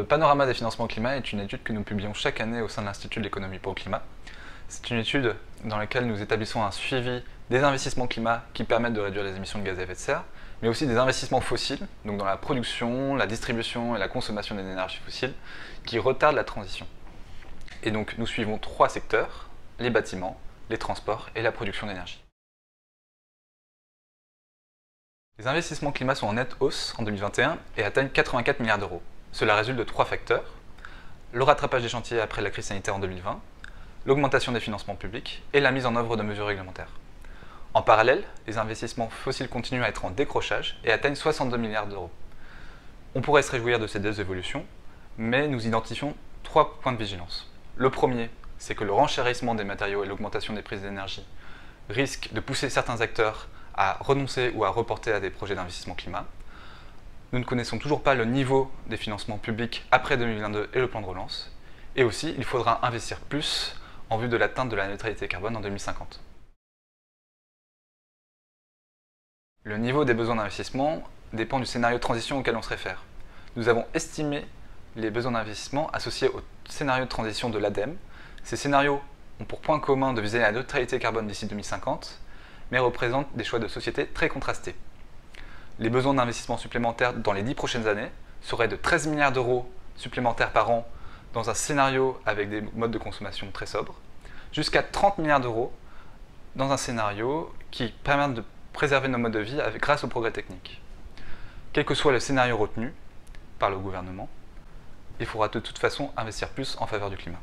panorama des financements climat est une étude que nous publions chaque année au sein de l'Institut de l'économie pour le climat. C'est une étude dans laquelle nous établissons un suivi des investissements climat qui permettent de réduire les émissions de gaz à effet de serre, mais aussi des investissements fossiles, donc dans la production, la distribution et la consommation d'énergie fossile, qui retardent la transition. Et donc nous suivons 3 secteurs, les bâtiments, les transports et la production d'énergie. Les investissements climat sont en nette hausse en 2021 et atteignent 84 milliards d'euros. Cela résulte de 3 facteurs: le rattrapage des chantiers après la crise sanitaire en 2020, l'augmentation des financements publics et la mise en œuvre de mesures réglementaires. En parallèle, les investissements fossiles continuent à être en décrochage et atteignent 62 milliards d'euros. On pourrait se réjouir de ces deux évolutions, mais nous identifions 3 points de vigilance. Le premier, c'est que le renchérissement des matériaux et l'augmentation des prix d'énergie risquent de pousser certains acteurs à renoncer ou à reporter à des projets d'investissement climat. Nous ne connaissons toujours pas le niveau des financements publics après 2022 et le plan de relance. Et aussi, il faudra investir plus en vue de l'atteinte de la neutralité carbone en 2050. Le niveau des besoins d'investissement dépend du scénario de transition auquel on se réfère. Nous avons estimé les besoins d'investissement associés au scénario de transition de l'ADEME. Ces scénarios ont pour point commun de viser la neutralité carbone d'ici 2050, mais représentent des choix de société très contrastés. Les besoins d'investissement supplémentaires dans les 10 prochaines années seraient de 13 milliards d'euros supplémentaires par an dans un scénario avec des modes de consommation très sobres, jusqu'à 30 milliards d'euros dans un scénario qui permet de préserver nos modes de vie grâce au progrès technique. Quel que soit le scénario retenu par le gouvernement, il faudra de toute façon investir plus en faveur du climat.